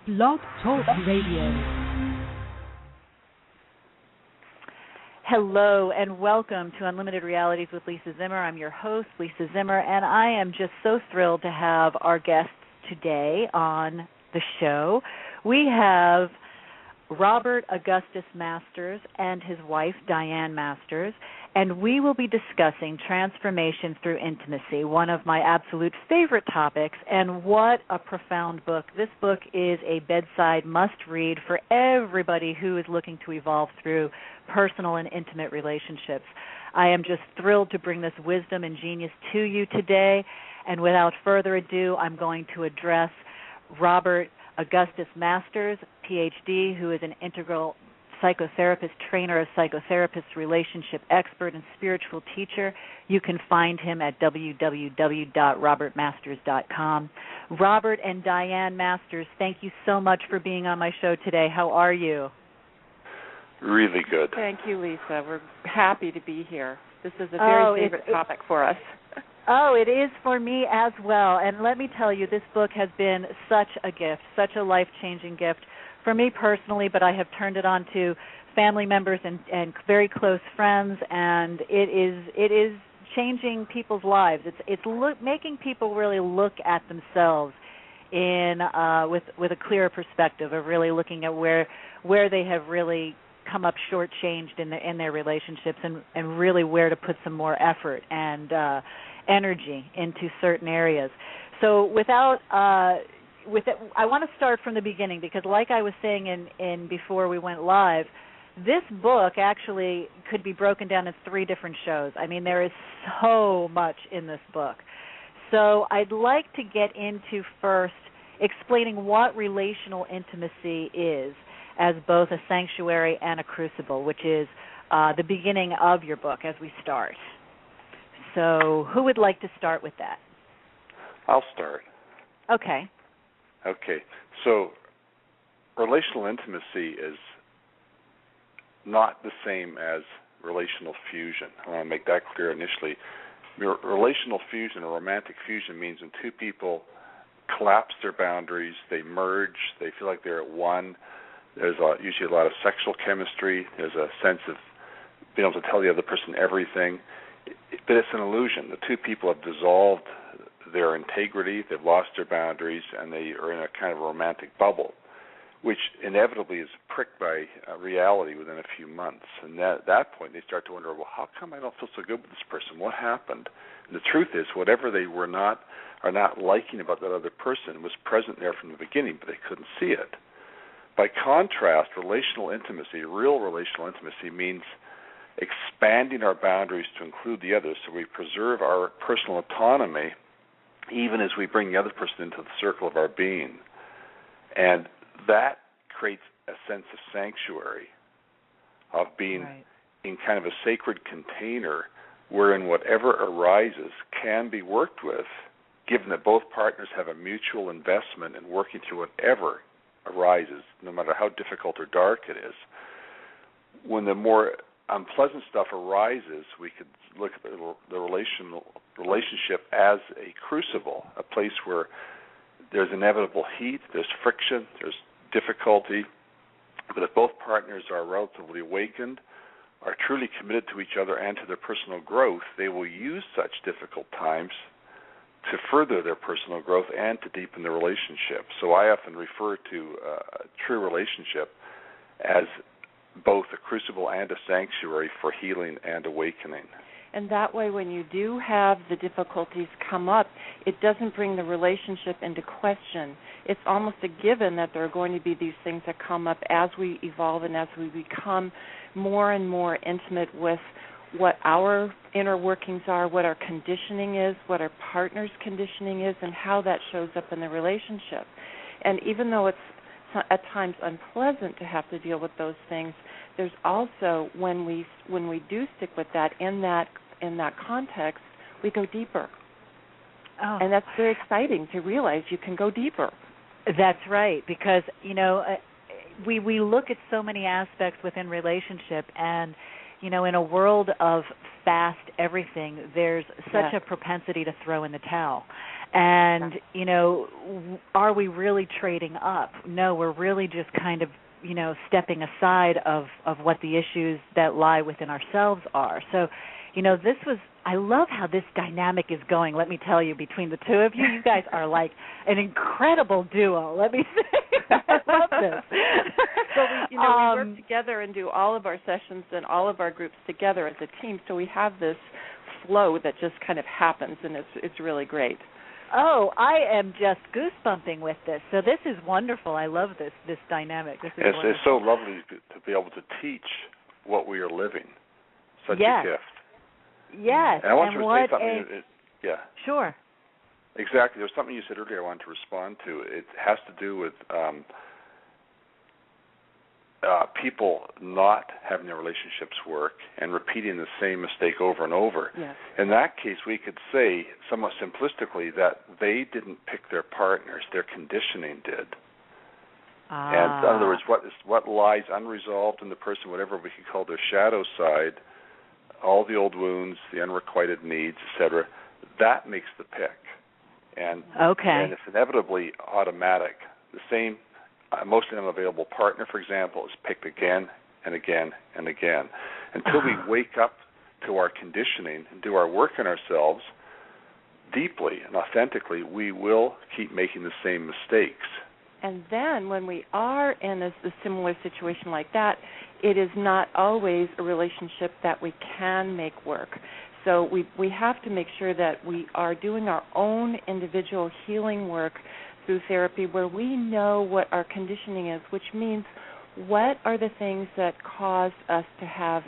Blog Talk Radio. Hello and welcome to Unlimited Realities with Lisa Zimmer. I'm your host, Lisa Zimmer, and I am just so thrilled to have our guests today on the show. We have Robert Augustus Masters and his wife, Dianne Masters, and we will be discussing transformation through intimacy, one of my absolute favorite topics, and what a profound book. This book is a bedside must-read for everybody who is looking to evolve through personal and intimate relationships. I am just thrilled to bring this wisdom and genius to you today, and without further ado, I'm going to address Robert Augustus Masters, Ph.D., who is an integral psychotherapist, trainer of psychotherapists, relationship expert, and spiritual teacher. You can find him at www.robertmasters.com. Robert and Dianne Masters, thank you so much for being on my show today. How are you? Really good. Thank you, Lisa. We're happy to be here. This is a very favorite topic for us. Oh, it is for me as well. And let me tell you, this book has been such a gift, such a life-changing gift for me personally, but I have turned it on to family members and very close friends, and it is changing people's lives. It's making people really look at themselves in with a clearer perspective of really looking at where they have really come up shortchanged in their relationships, and really where to put some more effort and energy into certain areas. So I want to start from the beginning, because like I was saying in before we went live, this book actually could be broken down in 3 different shows. I mean, there is so much in this book. So I'd like to get into first explaining what relational intimacy is, as both a sanctuary and a crucible, which is the beginning of your book as we start. So who would like to start with that? I'll start. Okay. So relational intimacy is not the same as relational fusion. I want to make that clear initially. Relational fusion or romantic fusion means when 2 people collapse their boundaries, they merge, they feel like they're at one. There's usually a lot of sexual chemistry. There's a sense of being able to tell the other person everything. But it's an illusion. The 2 people have dissolved their integrity, they've lost their boundaries, and they are in a kind of romantic bubble, which inevitably is pricked by reality within a few months. And at that point, they start to wonder, well, how come I don't feel so good with this person? What happened? And the truth is, whatever they are not liking about that other person was present there from the beginning, but they couldn't see it. By contrast, relational intimacy, real relational intimacy, means expanding our boundaries to include the other, so we preserve our personal autonomy even as we bring the other person into the circle of our being. And that creates a sense of sanctuary, of being in kind of a sacred container wherein whatever arises can be worked with, given that both partners have a mutual investment in working through whatever arises, no matter how difficult or dark it is. When the more unpleasant stuff arises, we could look at the relationship as a crucible, a place where there's inevitable heat, there's friction, there's difficulty. But if both partners are relatively awakened, are truly committed to each other and to their personal growth, they will use such difficult times to further their personal growth and to deepen the relationship. So I often refer to a true relationship as both a crucible and a sanctuary for healing and awakening. And that way, when you do have the difficulties come up, it doesn't bring the relationship into question. It's almost a given that there are going to be these things that come up as we evolve and as we become more and more intimate with what our inner workings are, what our conditioning is, what our partner's conditioning is, and how that shows up in the relationship. And even though it's at times unpleasant to have to deal with those things, there's also, when we do stick with that in that context, we go deeper. Oh. And that's very exciting to realize you can go deeper. That's right, because we look at so many aspects within relationship, and in a world of fast everything, there's such a propensity to throw in the towel. And, you know, are we really trading up? No, we're really just kind of, you know, stepping aside of what the issues that lie within ourselves are. So, you know, I love how this dynamic is going. Let me tell you, between the two of you, you guys are like an incredible duo. Let me say, I love this. So we work together and do all of our sessions and all of our groups together as a team. So we have this flow that just kind of happens, and it's really great. Oh, I am just goosebumping with this. So this is wonderful. I love this dynamic. This is wonderful. It's so lovely to be able to teach what we are living. Such yes. a gift. Yes. And I want to say something. Yeah. Sure. Exactly. There was something you said earlier I wanted to respond to. It has to do with people not having their relationships work and repeating the same mistake over and over. Yes. In that case, we could say, somewhat simplistically, that they didn't pick their partners, their conditioning did. And in other words, what lies unresolved in the person, whatever we could call their shadow side, all the old wounds, the unrequited needs, etc., that makes the pick. And it's inevitably automatic. The same emotionally unavailable partner, for example, is picked again and again and again. Until we wake up to our conditioning and do our work on ourselves deeply and authentically, we will keep making the same mistakes. And then when we are in a similar situation like that, it is not always a relationship that we can make work. So we have to make sure that we are doing our own individual healing work through therapy where we know what our conditioning is, which means what are the things that cause us to have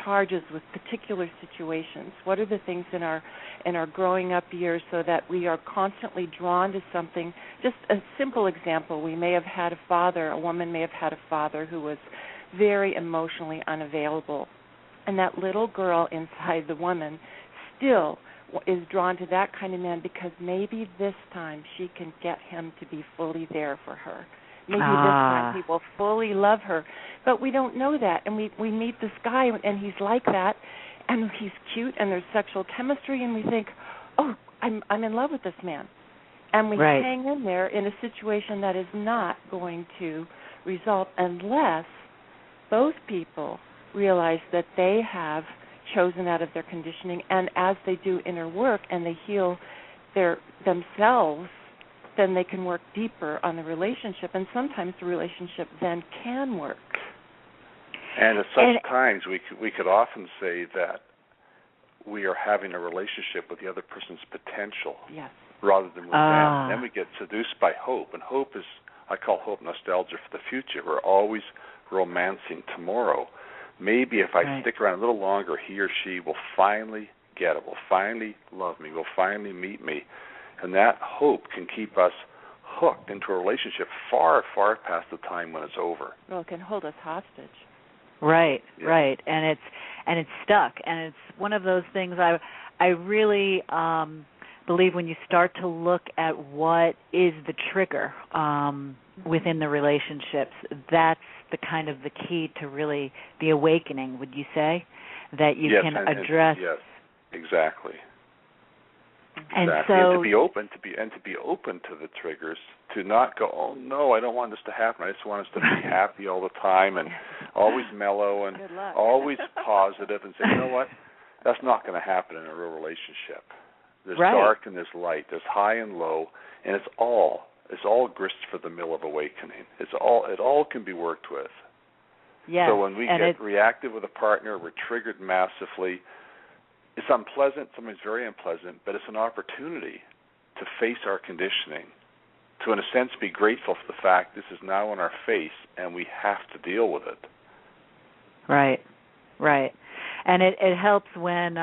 charges with particular situations? What are the things in our growing up years so that we are constantly drawn to something? Just a simple example, we may have had a woman may have had a father who was very emotionally unavailable. And that little girl inside the woman still is drawn to that kind of man because maybe this time she can get him to be fully there for her. Maybe this time he will fully love her. But we don't know that. And we meet this guy, and he's like that, and he's cute, and there's sexual chemistry, and we think, oh, I'm in love with this man. And we hang in there in a situation that is not going to result unless both people realize that they have chosen out of their conditioning, and as they do inner work and they heal themselves, then they can work deeper on the relationship, and sometimes the relationship then can work. And at such times, we could often say that we are having a relationship with the other person's potential rather than with them. And then we get seduced by hope, and hope is, I call hope nostalgia for the future. We're always romancing tomorrow. Maybe if I stick around a little longer, he or she will finally get it, will finally love me, will finally meet me. And that hope can keep us hooked into a relationship far, far past the time when it's over. Well, it can hold us hostage. Right. And it's stuck. And it's one of those things I really believe when you start to look at what is the trigger within the relationships, that's the kind of the key to really the awakening, would you say? That you can address. Yes, exactly. And exactly. so, and to be open to the triggers, to not go, oh no, I don't want this to happen. I just want us to be happy all the time and always mellow and always positive, and say, you know what, that's not going to happen in a real relationship. There's dark and there's light. There's high and low, and it's all grist for the mill of awakening. It all can be worked with. Yes. So when we get reactive with a partner, we're triggered massively. It's unpleasant, sometimes very unpleasant, but it's an opportunity to face our conditioning, to in a sense be grateful for the fact this is now in our face and we have to deal with it. Right. And it helps when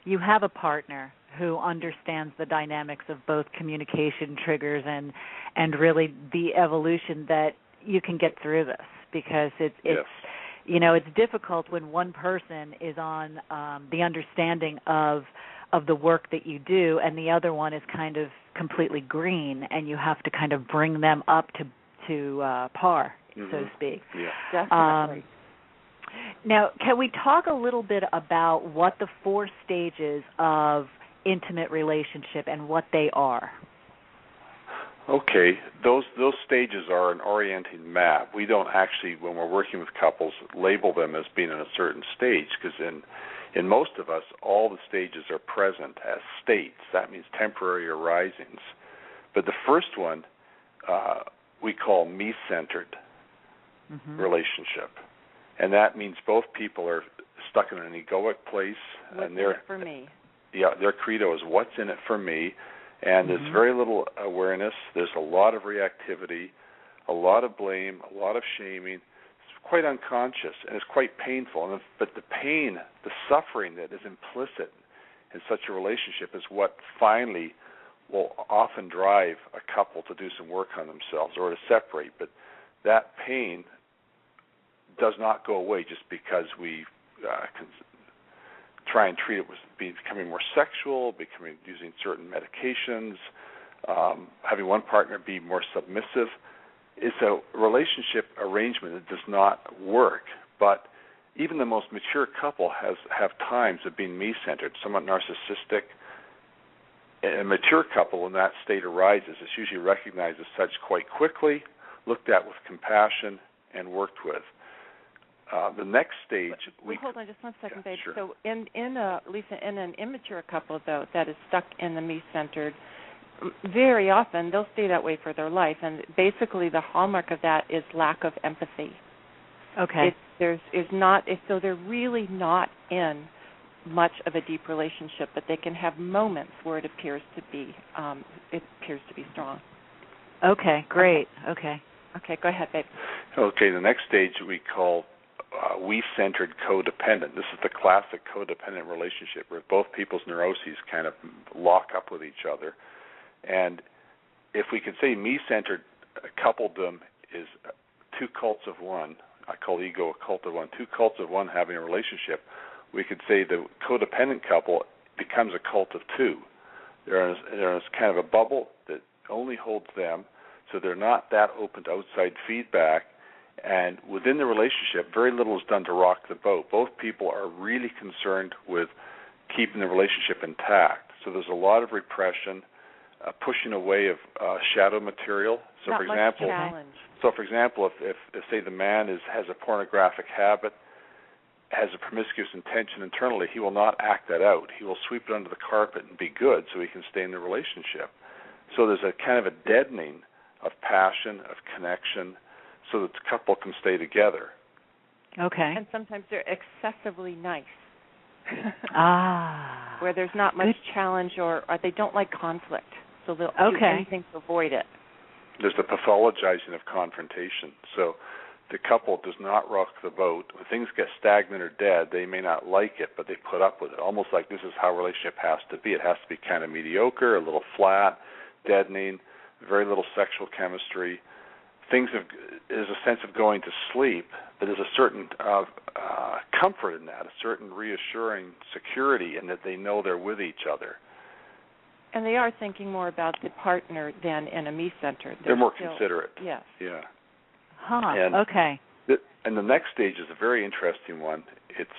you have a partner who understands the dynamics of both communication triggers and really the evolution that you can get through this, because it's it's difficult when one person is on the understanding of the work that you do and the other one is kind of completely green, and you have to kind of bring them up to par, so to speak. Yeah. Definitely. Now, can we talk a little bit about what the 4 stages of intimate relationship and what they are? Okay, those stages are an orienting map. We don't actually, when we're working with couples, label them as being in a certain stage, because in most of us, all the stages are present as states. That means temporary arisings. But the first one we call me-centered relationship, and that means both people are stuck in an egoic place. What's and in it for me? Yeah, their credo is what's in it for me, and there's very little awareness. There's a lot of reactivity, a lot of blame, a lot of shaming. It's quite unconscious, and it's quite painful. But the pain, the suffering that is implicit in such a relationship is what finally will often drive a couple to do some work on themselves or to separate. But that pain does not go away just because we can try and treat it with becoming more sexual, using certain medications, having one partner be more submissive. It's a relationship arrangement that does not work. But even the most mature couple have times of being me-centered, somewhat narcissistic. A mature couple, when that state arises, it's usually recognized as such quite quickly, looked at with compassion, and worked with. The next stage... Hold on just one second, babe. Sure. So Lisa, in an immature couple, though, that is stuck in the me-centered, very often they'll stay that way for their life, and basically the hallmark of that is lack of empathy. Okay. So they're really not in much of a deep relationship, but they can have moments where it appears to be strong. Okay, great. Okay, go ahead, babe. Okay, the next stage we call we-centered codependent. This is the classic codependent relationship where both people's neuroses kind of lock up with each other. And if we could say me-centered coupledom is two cults of one, I call ego a cult of one, two cults of one having a relationship, we could say the codependent couple becomes a cult of two. They're in kind of a bubble that only holds them, so they're not that open to outside feedback. And within the relationship, very little is done to rock the boat. Both people are really concerned with keeping the relationship intact. So there's a lot of repression, pushing away of shadow material. So, not for example, much challenge. So, for example, if say the man has a pornographic habit, has a promiscuous intention internally, he will not act that out. He will sweep it under the carpet and be good so he can stay in the relationship. So there's a kind of a deadening of passion, of connection, so that the couple can stay together. Okay. And sometimes they're excessively nice. Where there's not much challenge or they don't like conflict, so they'll do anything to avoid it. There's the pathologizing of confrontation. So the couple does not rock the boat. When things get stagnant or dead, they may not like it, but they put up with it. Almost like this is how a relationship has to be. It has to be kind of mediocre, a little flat, deadening, very little sexual chemistry. There's a sense of going to sleep, but there's a certain comfort in that, a certain reassuring security in that they know they're with each other. And they are thinking more about the partner than in a me-centered. They're more considerate. Yes. Yeah. Okay. And the next stage is a very interesting one. It's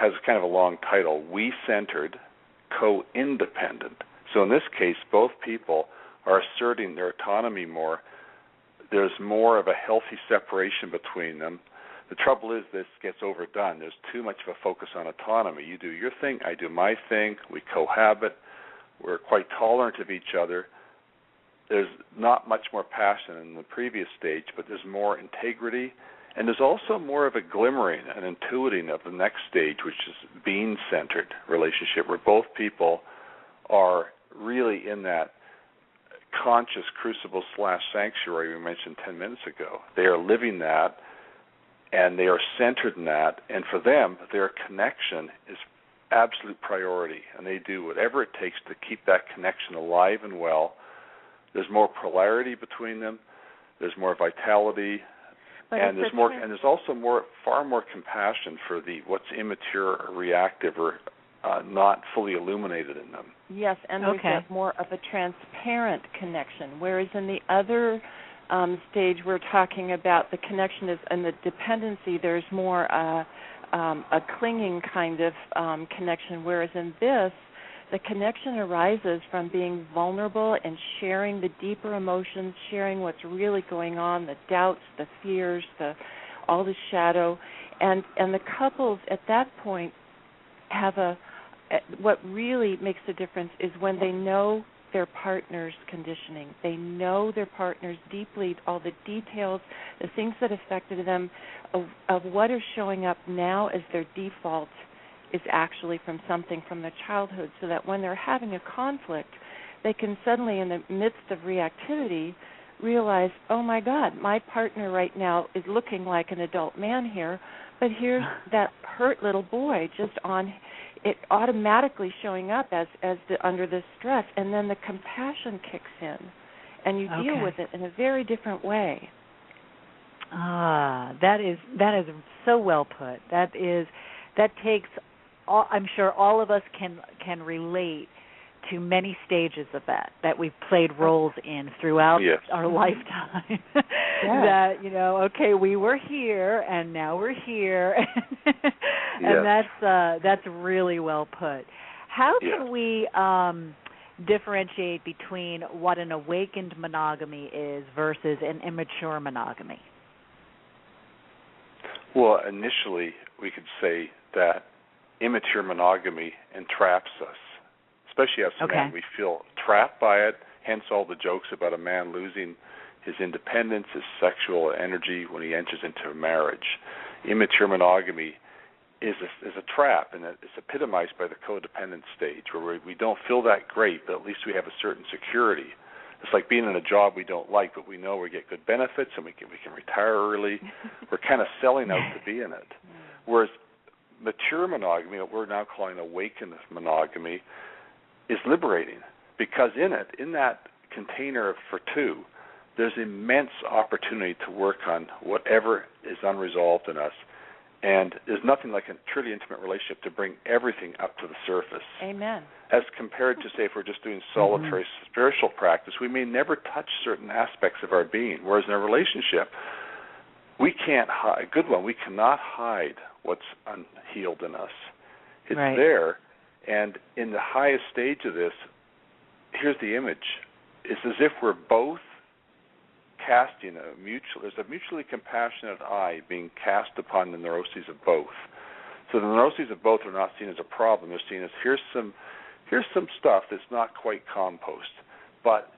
has kind of a long title, We-Centered Co-Independent. So in this case, both people are asserting their autonomy more. There's more of a healthy separation between them. The trouble is this gets overdone. There's too much of a focus on autonomy. You do your thing, I do my thing, we cohabit, we're quite tolerant of each other. There's not much more passion in the previous stage, but there's more integrity, and there's also more of a glimmering, an intuiting of the next stage, which is being-centered relationship, where both people are really in that conscious crucible / sanctuary we mentioned 10 minutes ago. They are living that, and they are centered in that, and for them, their connection is absolute priority, and they do whatever it takes to keep that connection alive and well. There's more polarity between them. There's more vitality, and there's also far more compassion for the what's immature or reactive or not fully illuminated in them. Yes, and there's that more of a transparent connection, whereas in the other stage we're talking about the connection is and the dependency. There's more a clinging kind of connection, whereas in this, The connection arises from being vulnerable and sharing the deeper emotions, sharing what's really going on, the doubts, the fears, all the shadow. And the couples at that point have what really makes a difference is when they know their partner's conditioning. They know their partners deeply, all the details, the things that affected them, of what is showing up now as their default is actually from something from their childhood, so that when they're having a conflict, they can suddenly, in the midst of reactivity, realize, oh my God, my partner right now is looking like an adult man here, but here's that hurt little boy just on it, automatically showing up as under this stress, and then the compassion kicks in, and you deal with it in a very different way. That is so well put. That takes. I'm sure all of us can relate to many stages of that we've played roles in throughout our lifetime. That, okay, we were here and now we're here, and that's really well put. How can we differentiate between what an awakened monogamy is versus an immature monogamy? Well, initially we could say that immature monogamy entraps us. Especially as a man, we feel trapped by it, hence all the jokes about a man losing his independence, his sexual energy when he enters into a marriage. Immature monogamy is a trap, and it's epitomized by the codependent stage, where we don't feel that great, but at least we have a certain security. It's like being in a job we don't like, but we know we get good benefits and we can retire early. We're kind of selling out to be in it. Whereas mature monogamy, what we're now calling awakened monogamy, is liberating, because in that container for two, there's immense opportunity to work on whatever is unresolved in us, and there's nothing like a truly intimate relationship to bring everything up to the surface. Amen. As compared to, say, if we're just doing solitary spiritual practice, we may never touch certain aspects of our being, whereas in a relationship, we can't hide. A good one, we cannot hide what's unhealed in us. It's there. And in the highest stage of this, here's the image. It's as if we're both casting there's a mutually compassionate eye being cast upon the neuroses of both. So the neuroses of both are not seen as a problem. They're seen as here's some stuff that's not quite compost, but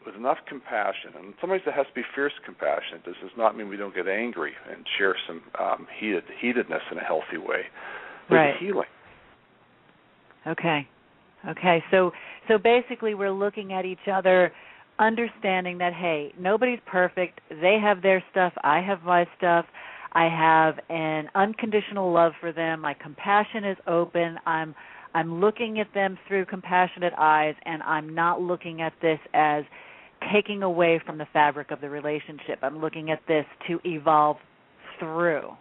with enough compassion, and sometimes there has to be fierce compassion. This does not mean we don't get angry and share some heatedness in a healthy way. There's healing. Okay. So basically, we're looking at each other, understanding that, hey, nobody's perfect. They have their stuff. I have my stuff. I have an unconditional love for them. My compassion is open. I'm looking at them through compassionate eyes, and I'm not looking at this as taking away from the fabric of the relationship. I'm looking at this to evolve through.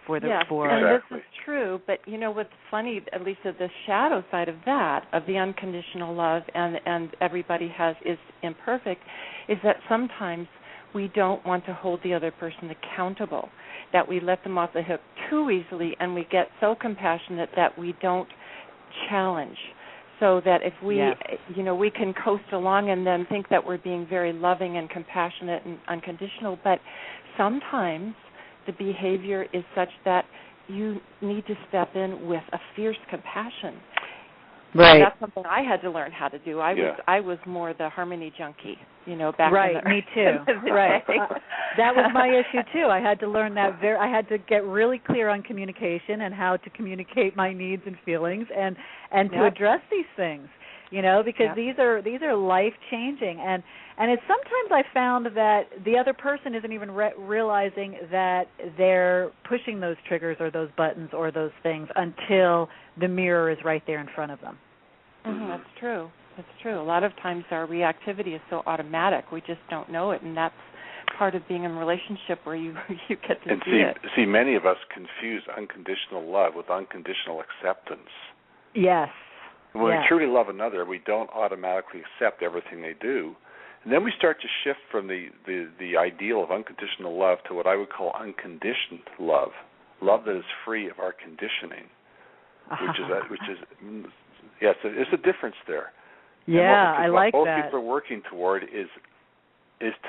And this is true, but what's funny, at least at the shadow side of that, of the unconditional love and everybody is imperfect, is that sometimes we don't want to hold the other person accountable, that we let them off the hook too easily, and we get so compassionate that we don't challenge. So that if we, we can coast along and then think that we're being very loving and compassionate and unconditional, but sometimes the behavior is such that you need to step in with a fierce compassion. Right. And that's something I had to learn how to do. I was more the harmony junkie, back in the me too. Right. That was my issue too. I had to learn that. I had to get really clear on communication and how to communicate my needs and feelings and to address these things. Because these are life changing, and it's sometimes I found that the other person isn't even realizing that they're pushing those triggers or those buttons or those things until the mirror is right there in front of them. Mm-hmm. That's true. A lot of times our reactivity is so automatic we just don't know it, and that's part of being in a relationship where you get to see it. See, many of us confuse unconditional love with unconditional acceptance. Yes. When we truly love another, we don't automatically accept everything they do. And then we start to shift from the ideal of unconditional love to what I would call unconditioned love that is free of our conditioning, which is Yes, there's a difference there. Yeah, I like that. What both people are working toward is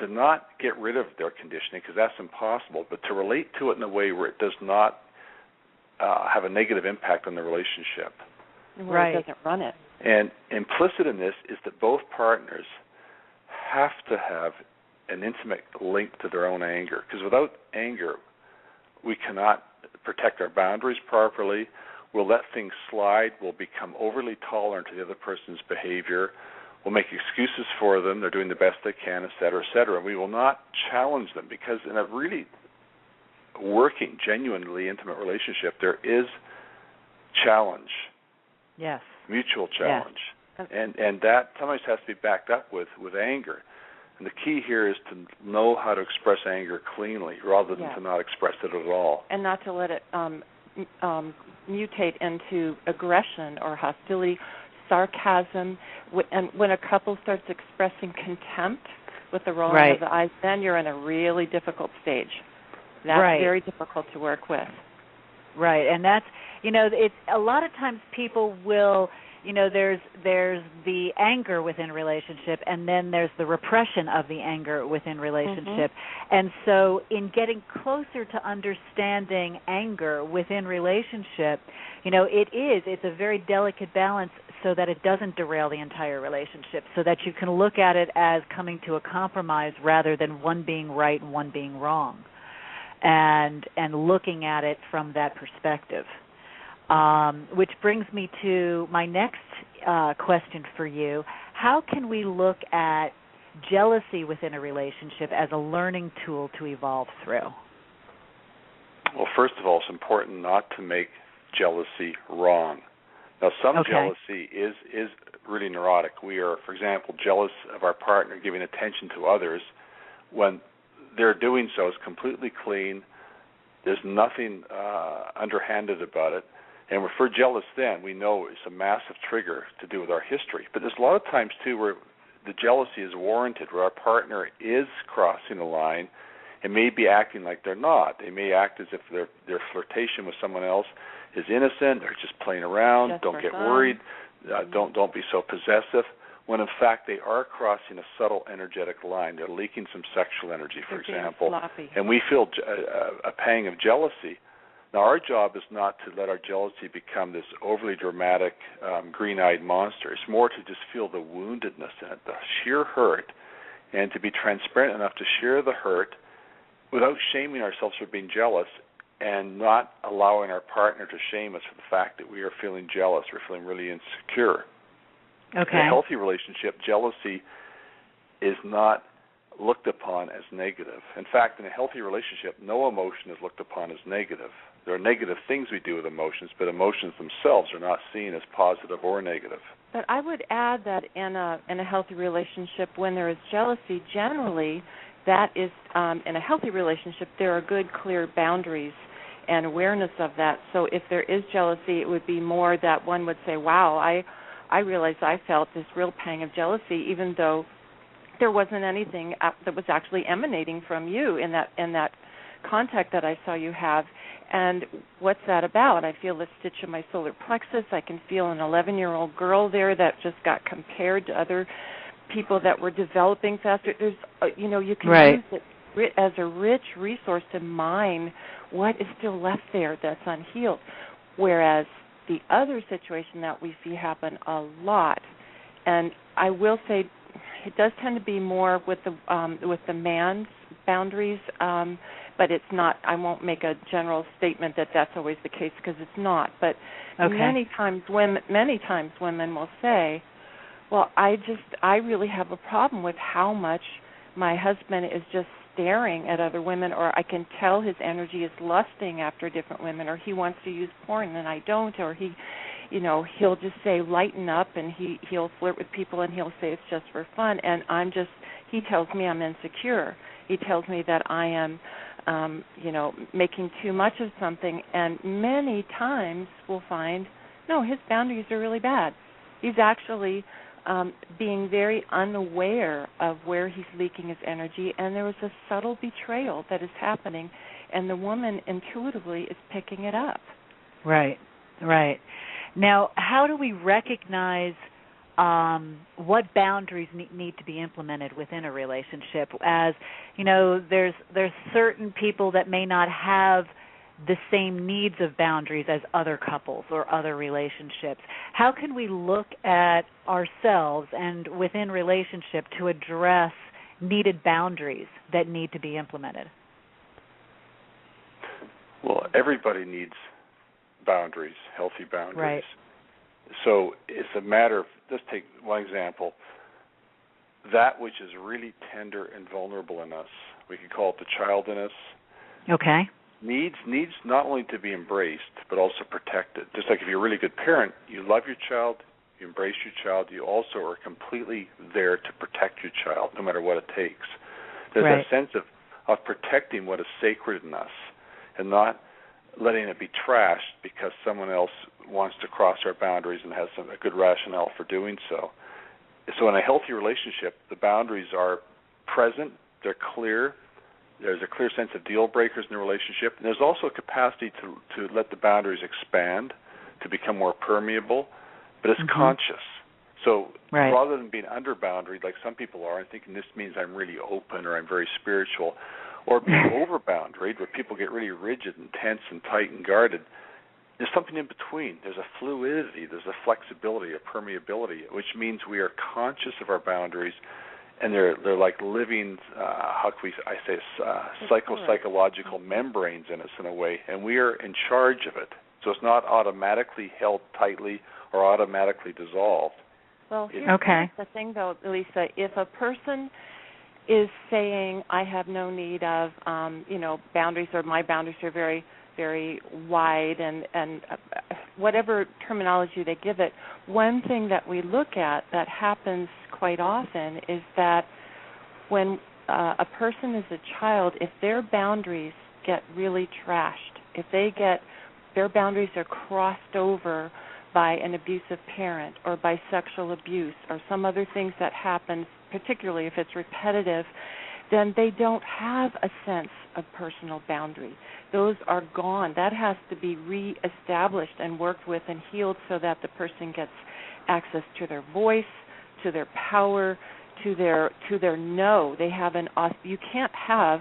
to not get rid of their conditioning, because that's impossible, but to relate to it in a way where it does not have a negative impact on the relationship. Where it doesn't run it. And implicit in this is that both partners have to have an intimate link to their own anger, because without anger, we cannot protect our boundaries properly. We'll let things slide. We'll become overly tolerant to the other person's behavior. We'll make excuses for them. They're doing the best they can, et cetera, et cetera. We will not challenge them, because in a really working, genuinely intimate relationship, there is challenge. Yes. Mutual challenge. Yes. And that sometimes has to be backed up with anger. And the key here is to know how to express anger cleanly rather than to not express it at all. And not to let it mutate into aggression or hostility, sarcasm. And when a couple starts expressing contempt with the rolling of the eyes, then you're in a really difficult stage. That's very difficult to work with. Right, and that's, it's a lot of times people will, there's the anger within relationship, and then there's the repression of the anger within relationship. And so in getting closer to understanding anger within relationship, it's a very delicate balance so that it doesn't derail the entire relationship, so that you can look at it as coming to a compromise rather than one being right and one being wrong. And looking at it from that perspective. Which brings me to my next question for you. How can we look at jealousy within a relationship as a learning tool to evolve through? Well, first of all, it's important not to make jealousy wrong. Now, some jealousy is really neurotic. We are, for example, jealous of our partner giving attention to others when they're doing so is completely clean. There's nothing underhanded about it. And if we're jealous then, we know it's a massive trigger to do with our history. But there's a lot of times, too, where the jealousy is warranted, where our partner is crossing the line and may be acting like they're not. They may act as if their flirtation with someone else is innocent. They're just playing around. Just don't get worried. Don't be so possessive. When in fact they are crossing a subtle energetic line. They're leaking some sexual energy, for example, and we feel a pang of jealousy. Now, our job is not to let our jealousy become this overly dramatic, green-eyed monster. It's more to just feel the woundedness in it, the sheer hurt, and to be transparent enough to share the hurt without shaming ourselves for being jealous and not allowing our partner to shame us for the fact that we are feeling jealous or feeling really insecure. Okay. In a healthy relationship, jealousy is not looked upon as negative. In fact, in a healthy relationship, no emotion is looked upon as negative. There are negative things we do with emotions, but emotions themselves are not seen as positive or negative. But I would add that in a healthy relationship, when there is jealousy, generally that is, in a healthy relationship, there are good, clear boundaries and awareness of that. So if there is jealousy, it would be more that one would say, wow, I realized I felt this real pang of jealousy, even though there wasn't anything that was actually emanating from you in that contact that I saw you have. And what's that about? I feel a stitch in my solar plexus. I can feel an 11-year-old girl there that just got compared to other people that were developing faster. There's, you can use it as a rich resource to mine what is still left there that's unhealed. Whereas the other situation that we see happen a lot, and I will say it does tend to be more with the man's boundaries, but it's not. I won't make a general statement that that's always the case, because it's not. But many times women will say, "Well, I really have a problem with how much my husband is just staring at other women, or I can tell his energy is lusting after different women, or he wants to use porn and I don't, or he'll just say lighten up, and he'll flirt with people and he'll say it's just for fun, and he tells me I'm insecure. He tells me that I am making too much of something." And many times we'll find, no, his boundaries are really bad. He's actually being very unaware of where he's leaking his energy, and there was a subtle betrayal that is happening, and the woman intuitively is picking it up. Right. Now, how do we recognize what boundaries need to be implemented within a relationship? As you know, there's certain people that may not have the same needs of boundaries as other couples or other relationships. How can we look at ourselves and within relationship to address needed boundaries that need to be implemented? Well, everybody needs boundaries, healthy boundaries. Right. So it's a matter of, let's take one example, that which is really tender and vulnerable in us, we could call it the child in us. Okay. Needs not only to be embraced, but also protected. Just like if you're a really good parent, you love your child, you embrace your child, you also are completely there to protect your child, no matter what it takes. There's right. a sense of protecting what is sacred in us and not letting it be trashed because someone else wants to cross our boundaries and has a good rationale for doing so. So in a healthy relationship, the boundaries are present, they're clear, there's a clear sense of deal breakers in the relationship, and there's also a capacity to let the boundaries expand, to become more permeable, but it's conscious. So right. rather than being under-boundaried like some people are and thinking this means I'm really open or I'm very spiritual, or being over-boundaried where people get really rigid and tense and tight and guarded, there's something in between. There's a fluidity, there's a flexibility, a permeability, which means we are conscious of our boundaries, and they're like living, psychological membranes in us in a way, and we are in charge of it. So it's not automatically held tightly or automatically dissolved. Well, here's the thing, though, Lisa. If a person is saying, I have no need of, boundaries, or my boundaries are very, very wide, and whatever terminology they give it, one thing that we look at that happens quite often is that when a person is a child, if their boundaries get really trashed, if their boundaries are crossed over by an abusive parent or by sexual abuse or some other things that happen, particularly if it's repetitive, then they don't have a sense of personal boundary. Those are gone. That has to be reestablished and worked with and healed so that the person gets access to their voice, to their power, to their no. You can't have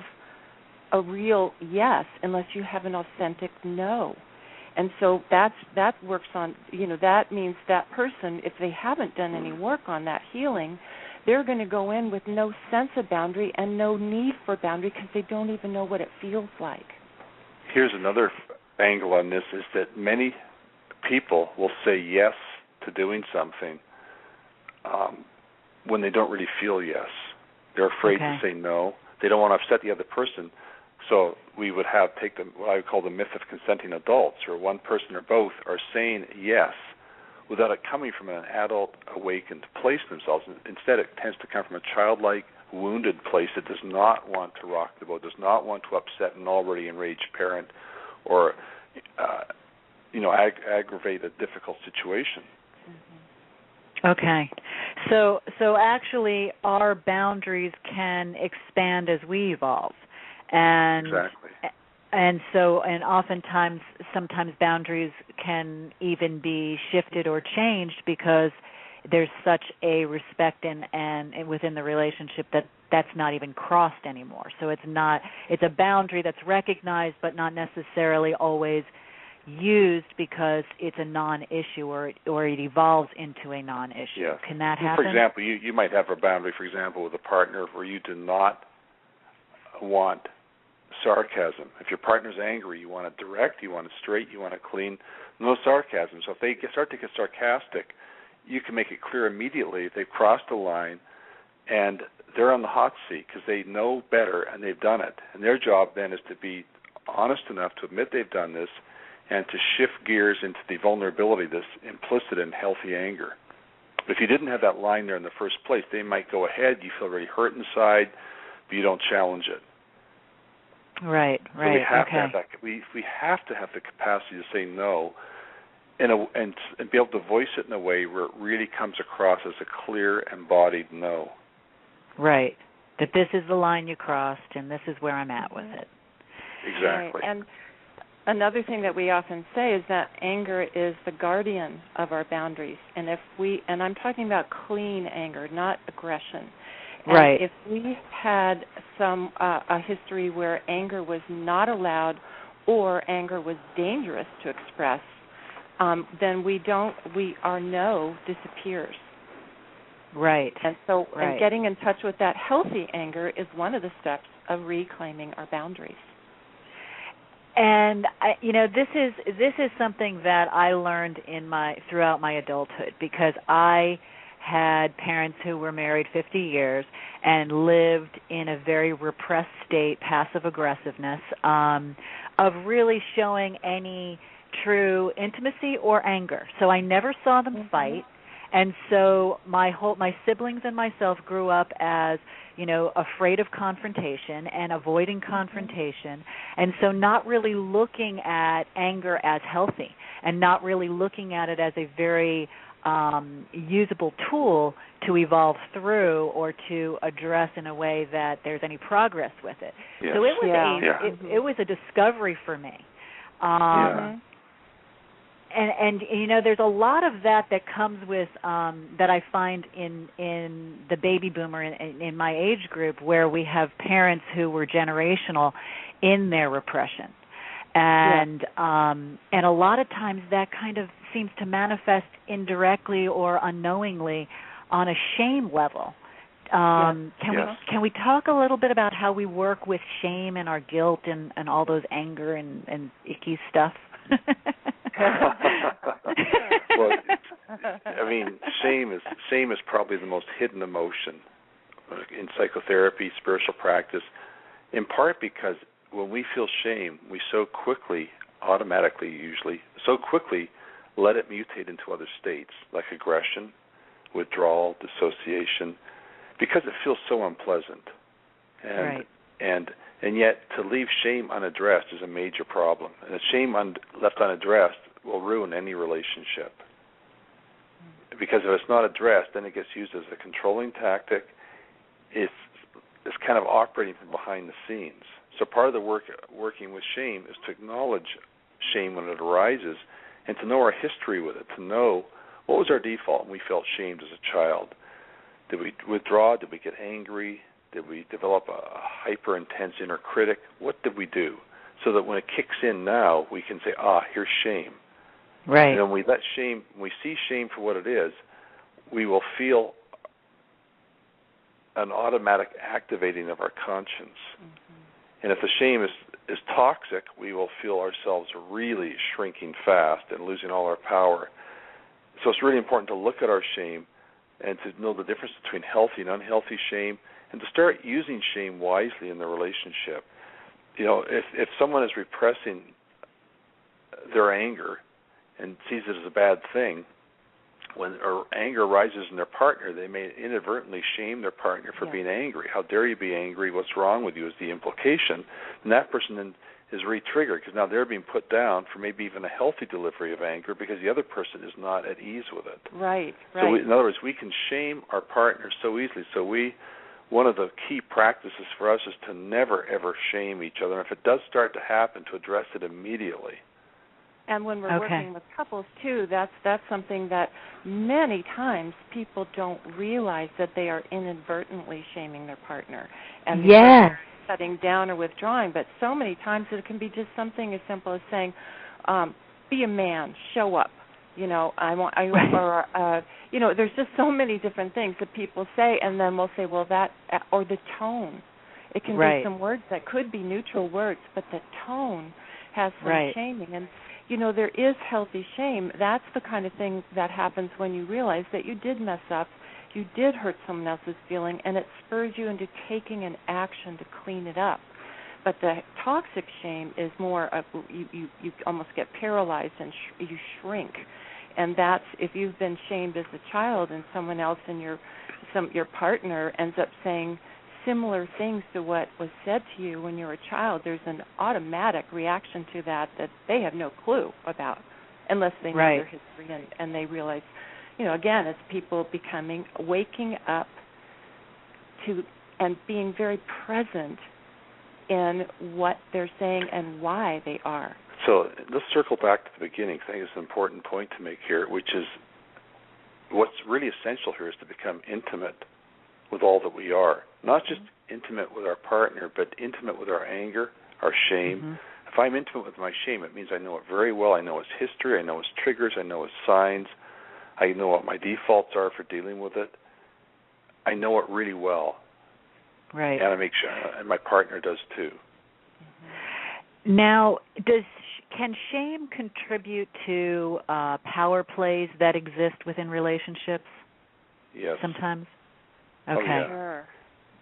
a real yes unless you have an authentic no. And so that works on, that means that person, if they haven't done any work on that healing, they're going to go in with no sense of boundary and no need for boundary because they don't even know what it feels like. Here's another angle on this, is that many people will say yes to doing something when they don't really feel yes. They're afraid to say no. They don't want to upset the other person. So we would take what I would call the myth of consenting adults, or one person or both are saying yes without it coming from an adult awakened place themselves. Instead, it tends to come from a childlike, wounded place that does not want to rock the boat, does not want to upset an already enraged parent or aggravate a difficult situation. Okay. So actually our boundaries can expand as we evolve. And exactly. And oftentimes, sometimes boundaries can even be shifted or changed because there's such a respect and within the relationship that's not even crossed anymore. So it's a boundary that's recognized but not necessarily always used because it's a non-issue or it evolves into a non-issue. Yes. Can that happen? For example, you might have a boundary, for example, with a partner where you do not want sarcasm. If your partner's angry, you want it direct, you want it straight, you want it clean, no sarcasm. So if they start to get sarcastic, you can make it clear immediately if they've crossed the line and they're on the hot seat because they know better and they've done it. And their job then is to be honest enough to admit they've done this and to shift gears into the vulnerability that's implicit in healthy anger. But if you didn't have that line there in the first place, they might go ahead, you feel very hurt inside, but you don't challenge it. Right. So we have to have that. We have to have the capacity to say no, and be able to voice it in a way where it really comes across as a clear, embodied no. Right. That this is the line you crossed, and this is where I'm at with it. Exactly. Right. And Another thing that we often say is that anger is the guardian of our boundaries. And I'm talking about clean anger, not aggression. And right. if we had a history where anger was not allowed or anger was dangerous to express, then our no disappears. Right. And so right. and getting in touch with that healthy anger is one of the steps of reclaiming our boundaries. And this is something that I learned throughout my adulthood, because I had parents who were married 50 years and lived in a very repressed state, passive aggressiveness, of really showing any true intimacy or anger. So I never saw them fight. And so my siblings and myself grew up as, afraid of confrontation and avoiding confrontation, and so not really looking at anger as healthy and not really looking at it as a very usable tool to evolve through or to address in a way that there's any progress with it. Yes. So it was a discovery for me. And there's a lot of that comes with that I find in the baby boomer in my age group, where we have parents who were generational in their repression, and a lot of times that kind of seems to manifest indirectly or unknowingly on a shame level. Can we talk a little bit about how we work with shame and our guilt and all those anger and icky stuff? Well, shame is probably the most hidden emotion in psychotherapy, spiritual practice, in part because when we feel shame, we so quickly, automatically usually, let it mutate into other states like aggression, withdrawal, dissociation, because it feels so unpleasant. And yet to leave shame unaddressed is a major problem. And shame left unaddressed will ruin any relationship. Because if it's not addressed, then it gets used as a controlling tactic. It's kind of operating from behind the scenes. So part of the working with shame is to acknowledge shame when it arises and to know our history with it, to know what was our default when we felt shamed as a child. Did we withdraw? Did we get angry? Did we develop a hyper-intense inner critic? What did we do? So that when it kicks in now, we can say, here's shame. Right. And when we see shame for what it is, we will feel an automatic activating of our conscience. And if the shame is toxic, we will feel ourselves really shrinking fast and losing all our power. So it's really important to look at our shame and to know the difference between healthy and unhealthy shame, and to start using shame wisely in the relationship. If someone is repressing their anger and sees it as a bad thing, when anger arises in their partner, they may inadvertently shame their partner for being angry. How dare you be angry? What's wrong with you is the implication. And that person then is re-triggered because now they're being put down for maybe even a healthy delivery of anger because the other person is not at ease with it. Right. So in other words, we can shame our partner so easily. So one of the key practices for us is to never, ever shame each other. And if it does start to happen, to address it immediately. And when we're working with couples, too, that's something that many times people don't realize that they are inadvertently shaming their partner. And they're shutting down or withdrawing. But so many times it can be just something as simple as saying, be a man, show up. There's just so many different things that people say, and then we'll say, well, that, or the tone. It can be some words that could be neutral words, but the tone has some shaming. And, there is healthy shame. That's the kind of thing that happens when you realize that you did mess up, you did hurt someone else's feeling, and it spurs you into taking an action to clean it up. But the toxic shame is more of you almost get paralyzed and you shrink. And that's if you've been shamed as a child and someone else in your partner ends up saying similar things to what was said to you when you were a child, there's an automatic reaction to that they have no clue about unless they know their history and they realize, again, it's people waking up to and being very present in what they're saying and why they are So let's circle back to the beginning. I think it's an important point to make here, which is what's really essential here is to become intimate with all that we are. Not just intimate with our partner, but intimate with our anger, our shame. If I'm intimate with my shame, it means I know it very well. I know its history. I know its triggers. I know its signs. I know what my defaults are for dealing with it. I know it really well. Right. And I make sure, and my partner does too. Now, can shame contribute to power plays that exist within relationships? Yes. Sometimes? Okay. Oh, yeah. Sure.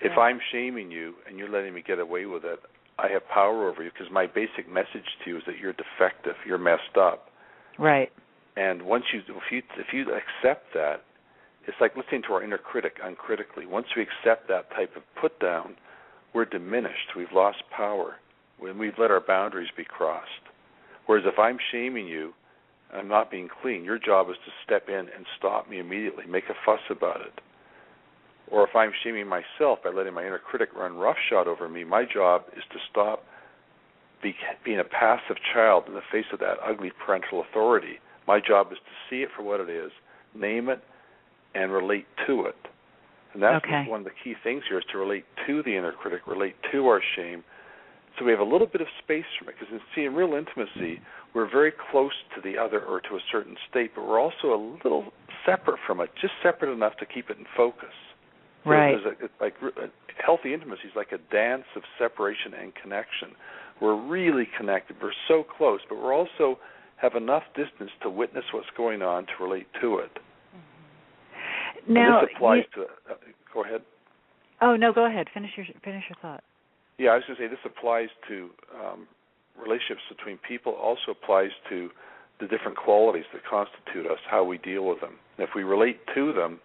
If I'm shaming you and you're letting me get away with it, I have power over you because my basic message to you is that you're defective, you're messed up. Right. And once if you accept that, it's like listening to our inner critic uncritically. Once we accept that type of put down, we're diminished. We've lost power when we've let our boundaries be crossed. Whereas if I'm shaming you, I'm not being clean, your job is to step in and stop me immediately, make a fuss about it. Or if I'm shaming myself by letting my inner critic run roughshod over me, my job is to stop being a passive child in the face of that ugly parental authority. My job is to see it for what it is, name it, and relate to it. And that's one of the key things here is to relate to the inner critic, relate to our shame. So we have a little bit of space from it. Because in real intimacy, we're very close to the other or to a certain state, but we're also a little separate from it, just separate enough to keep it in focus. So right. Healthy intimacy is like a dance of separation and connection. We're really connected. We're so close, but we're also have enough distance to witness what's going on, to relate to it. Now, and this applies to. Go ahead. Oh no, go ahead. Finish your thought. Yeah, I was going to say this applies to relationships between people. Also applies to the different qualities that constitute us, how we deal with them. And if we relate to them,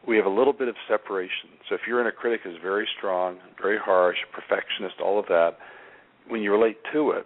we have a little bit of separation. So if your inner critic is very strong, very harsh, perfectionist, all of that, when you relate to it,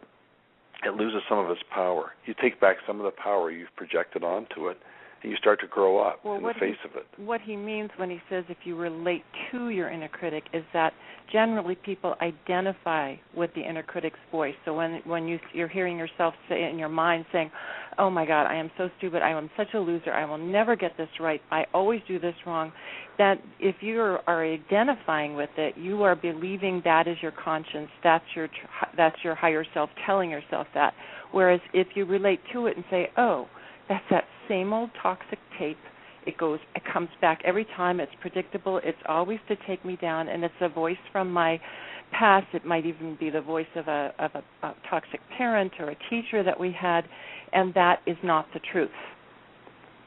it loses some of its power. You take back some of the power you've projected onto it, and you start to grow up in the face of it. What he means when he says if you relate to your inner critic is that generally people identify with the inner critic's voice. So when you're hearing yourself say in your mind saying, oh my God, I am so stupid, I am such a loser, I will never get this right, I always do this wrong, that if you are identifying with it, you are believing that is your conscience, that's your higher self telling yourself that. Whereas if you relate to it and say, oh, that's that same old toxic tape. It comes back every time. It's predictable. It's always to take me down, and it's a voice from my past. It might even be the voice of a toxic parent or a teacher that we had, and that is not the truth.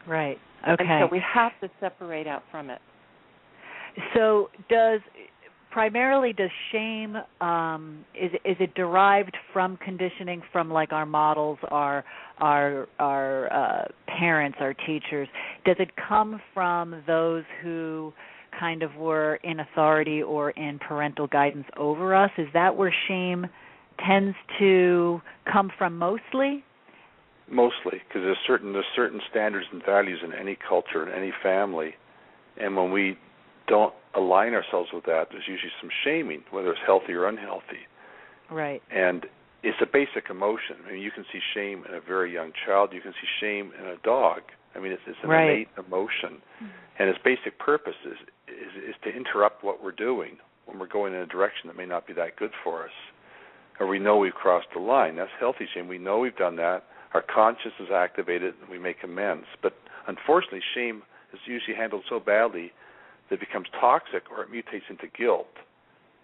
Right. Okay. And so we have to separate out from it. So does shame is it derived from conditioning, from like our models, our parents, our teachers? Does it come from those who kind of were in authority or in parental guidance over us? Is that where shame tends to come from mostly? Mostly, because there's certain standards and values in any culture, in any family, and when we don't align ourselves with that, there's usually some shaming, whether it's healthy or unhealthy. Right. And it's a basic emotion. I mean, you can see shame in a very young child. You can see shame in a dog. I mean, it's an innate emotion. And its basic purpose is to interrupt what we're doing when we're going in a direction that may not be that good for us. Or we know we've crossed the line. That's healthy shame. We know we've done that. Our conscience is activated, and we make amends. But unfortunately, shame is usually handled so badly that it becomes toxic, or it mutates into guilt.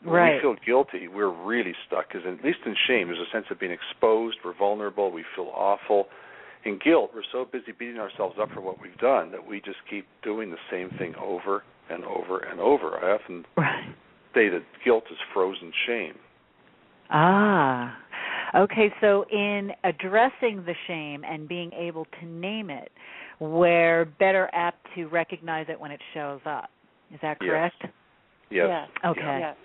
When we feel guilty, we're really stuck, because at least in shame, there's a sense of being exposed, we're vulnerable, we feel awful. In guilt, we're so busy beating ourselves up for what we've done that we just keep doing the same thing over and over and over. I often say that guilt is frozen shame. Ah, okay, so in addressing the shame and being able to name it, we're better apt to recognize it when it shows up. Is that correct? Yes. Okay. Yes.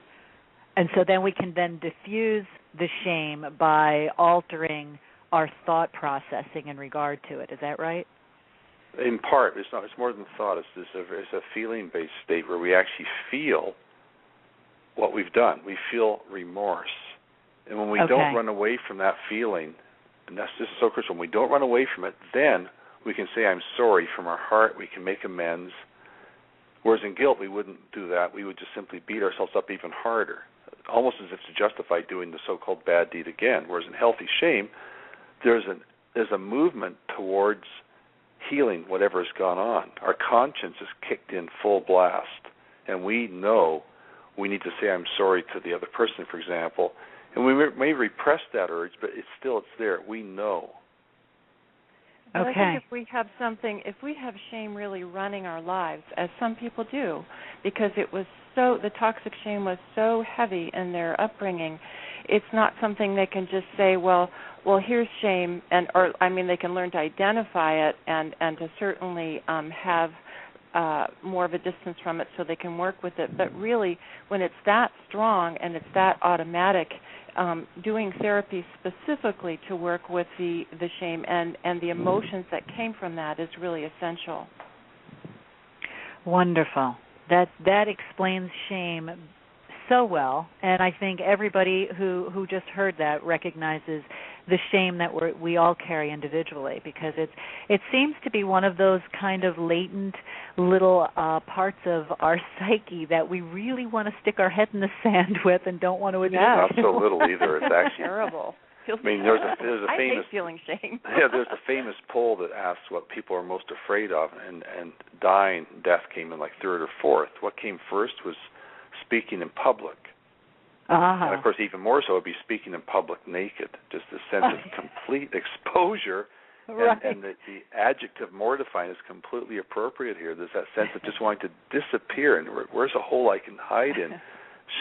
And so then we can then diffuse the shame by altering our thought processing in regard to it. Is that right? In part, it's more than thought. It's a feeling-based state where we actually feel what we've done. We feel remorse. And when we don't run away from that feeling, and that's just so crucial, when we don't run away from it, then we can say, I'm sorry from our heart, we can make amends. Whereas in guilt, we wouldn't do that. We would just simply beat ourselves up even harder, almost as if to justify doing the so-called bad deed again. Whereas in healthy shame, there's a movement towards healing whatever has gone on. Our conscience is kicked in full blast, and we know we need to say I'm sorry to the other person, for example, and we may repress that urge, but it's there. We know. But I think if we have shame really running our lives, as some people do, because the toxic shame was so heavy in their upbringing, it's not something they can just say, well, here's shame, they can learn to identify it and to certainly have more of a distance from it so they can work with it. But really, when it's that strong and it's that automatic, doing therapy specifically to work with the shame and the emotions that came from that is really essential. Wonderful. That explains shame so well, and I think everybody who just heard that recognizes the shame that we all carry individually, because it seems to be one of those kind of latent little parts of our psyche that we really want to stick our head in the sand with and don't want to admit. Yeah, not so little either. It's actually terrible. I mean, there's a famous hate feeling shame. Yeah, there's a famous poll that asks what people are most afraid of, and dying, death came in like third or fourth. What came first was speaking in public. And, of course, even more so would be speaking in public naked, just a sense of complete exposure. Right. And the adjective mortifying is completely appropriate here. There's that sense of just wanting to disappear, and where's a hole I can hide in?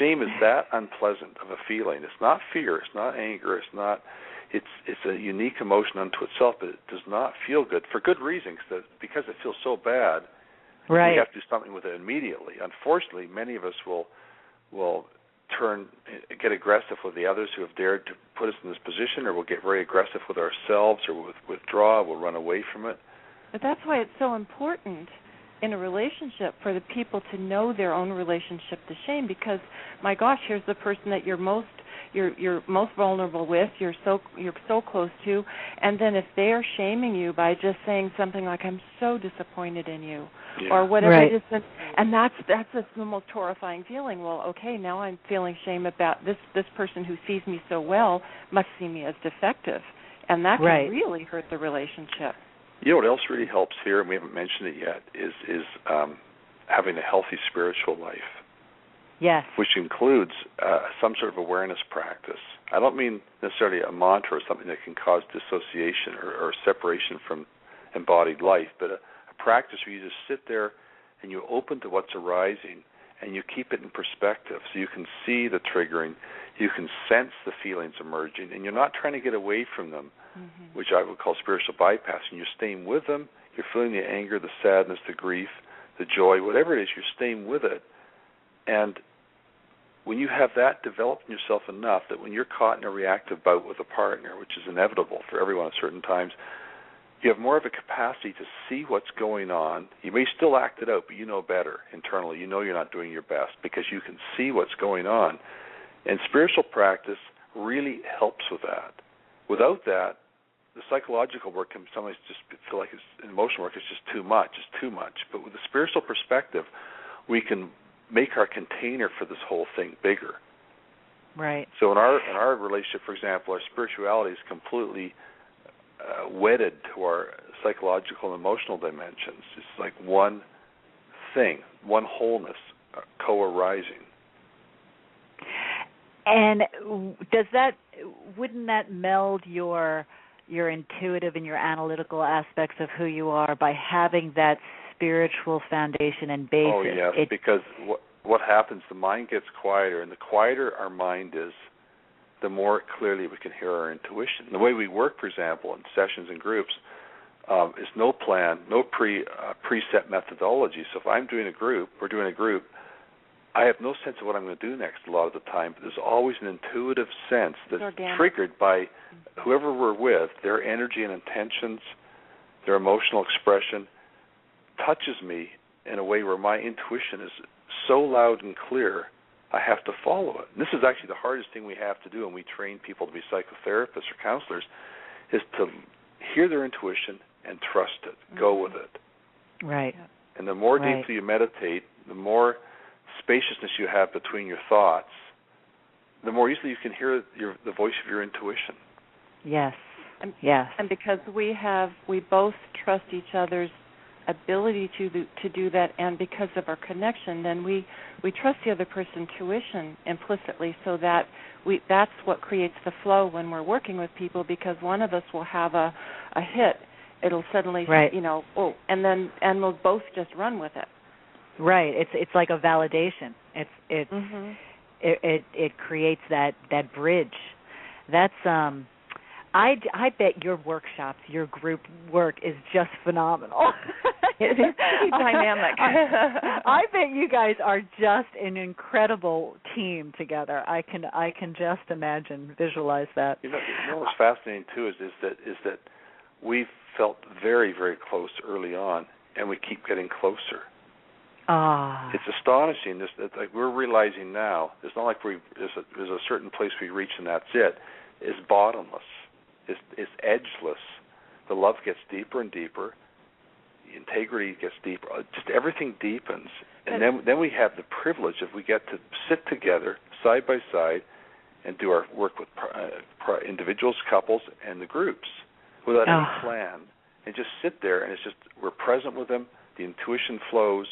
Shame is that unpleasant of a feeling. It's not fear. It's not anger. It's a unique emotion unto itself, but it does not feel good for good reasons, because it feels so bad. Right. We have to do something with it immediately. Unfortunately, many of us will get aggressive with the others who have dared to put us in this position, or we'll get very aggressive with ourselves, or we'll withdraw, we'll run away from it. But that's why it's so important in a relationship for the people to know their own relationship to shame, because, my gosh, here's the person that you're most vulnerable with, you're so close to, and then if they are shaming you by just saying something like, I'm so disappointed in you, or whatever it is, and that's the most horrifying feeling. Well, okay, now I'm feeling shame about this person who sees me so well must see me as defective, and that can really hurt the relationship. You know what else really helps here, and we haven't mentioned it yet, is having a healthy spiritual life. Yes. Which includes some sort of awareness practice. I don't mean necessarily a mantra or something that can cause dissociation or separation from embodied life, but a practice where you just sit there and you open to what's arising and you keep it in perspective, so you can see the triggering, you can sense the feelings emerging, and you're not trying to get away from them, which I would call spiritual bypassing. You're staying with them, you're feeling the anger, the sadness, the grief, the joy, whatever it is, you're staying with it. And when you have that developed in yourself enough that when you're caught in a reactive bout with a partner, which is inevitable for everyone at certain times, you have more of a capacity to see what's going on. You may still act it out, but you know better internally. You know you're not doing your best because you can see what's going on. And spiritual practice really helps with that. Without that, the psychological work can sometimes just feel like emotional work is just too much. It's too much. But with the spiritual perspective, we can make our container for this whole thing bigger. Right. So in our relationship, for example, our spirituality is completely wedded to our psychological and emotional dimensions. It's like one thing, one wholeness, co-arising. And wouldn't that meld your intuitive and your analytical aspects of who you are by having that spiritual foundation and basis? Oh, yes, because what happens, the mind gets quieter, and the quieter our mind is, the more clearly we can hear our intuition. The way we work, for example, in sessions and groups, is no plan, no preset methodology. So if we're doing a group, I have no sense of what I'm going to do next a lot of the time, but there's always an intuitive sense that's triggered by whoever we're with, their energy and intentions, their emotional expression touches me in a way where my intuition is so loud and clear I have to follow it. And this is actually the hardest thing we have to do when we train people to be psychotherapists or counselors, is to hear their intuition and trust it, go with it. Right. And the more deeply you meditate, the more spaciousness you have between your thoughts, the more easily you can hear the voice of your intuition. Yes. Yes. And because we both trust each other's ability to do that, and because of our connection, then we trust the other person's intuition implicitly, so that that's what creates the flow when we're working with people, because one of us will have a hit. It'll suddenly, and we'll both just run with it. Right. It's like a validation. It creates that bridge. That's I bet your workshops, your group work is just phenomenal. It is pretty dynamic. I bet you guys are just an incredible team together. I can just visualize that. You know what's fascinating too is that we've felt very, very close early on, and we keep getting closer. It's astonishing. Like we're realizing now, it's not like there's a certain place we reach and that's it. It's bottomless. It's edgeless. The love gets deeper and deeper. The integrity gets deeper. Just everything deepens. And then we have the privilege if we get to sit together side by side and do our work with individuals, couples, and the groups without any plan. And just sit there, and it's just we're present with them. The intuition flows,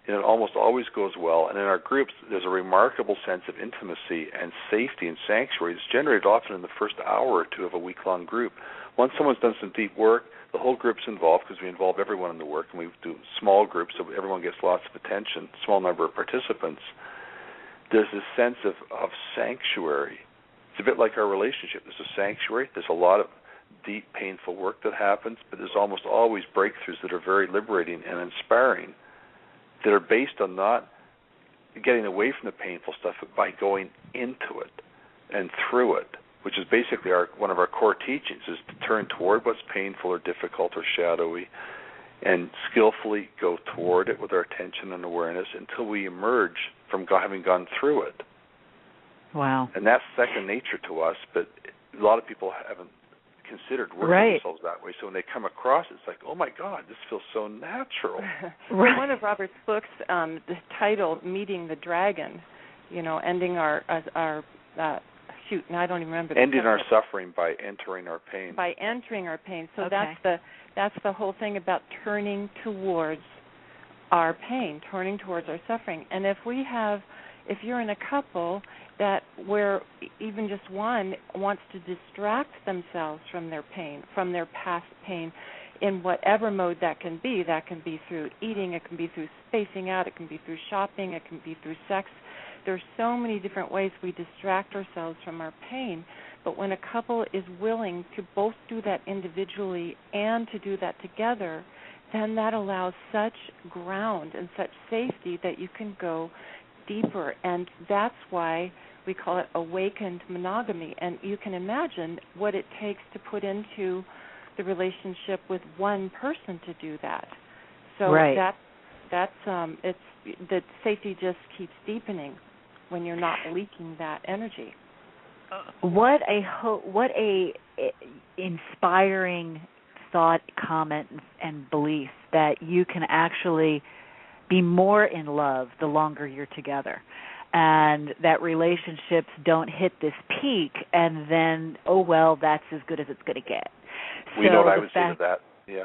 and it almost always goes well. And in our groups, there's a remarkable sense of intimacy and safety and sanctuary that's generated often in the first hour or two of a week-long group. Once someone's done some deep work, the whole group's involved because we involve everyone in the work, and we do small groups so everyone gets lots of attention, small number of participants. There's this sense of sanctuary. It's a bit like our relationship. There's a sanctuary. There's a lot of deep, painful work that happens, but there's almost always breakthroughs that are very liberating and inspiring, that are based on not getting away from the painful stuff, but by going into it and through it, which is basically one of our core teachings, is to turn toward what's painful or difficult or shadowy and skillfully go toward it with our attention and awareness until we emerge from having gone through it. Wow. And that's second nature to us, but a lot of people haven't considered working themselves that way. So when they come across it, it's like, oh my God, this feels so natural. One of Robert's books, the title "Meeting the Dragon," ending our I don't even remember. Ending our suffering by entering our pain. By entering our pain. So that's the whole thing about turning towards our pain, turning towards our suffering. And if you're in a couple that where even just one wants to distract themselves from their pain, from their past pain, in whatever mode that can be through eating, it can be through spacing out, it can be through shopping, it can be through sex. There's so many different ways we distract ourselves from our pain, but when a couple is willing to both do that individually and to do that together, then that allows such ground and such safety that you can go deeper, and that's why we call it awakened monogamy. And you can imagine what it takes to put into the relationship with one person to do that. So that's the safety just keeps deepening when you're not leaking that energy. What a inspiring thought, comment, and belief that you can actually be more in love the longer you're together, and that relationships don't hit this peak and then, that's as good as it's going to get. Well, you know what I would say to that? Yeah.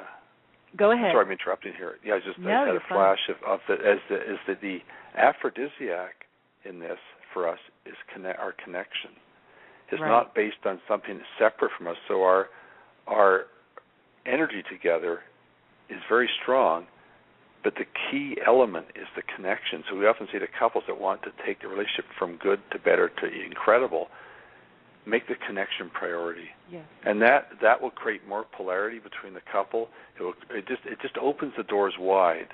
Go ahead. Sorry, I'm interrupting here. Yeah, I had a flash of the aphrodisiac in this for us is our connection. It's not based on something separate from us. So our energy together is very strong, but the key element is the connection. So we often say to couples that want to take the relationship from good to better to incredible, make the connection priority. Yes. And that will create more polarity between the couple. It just opens the doors wide.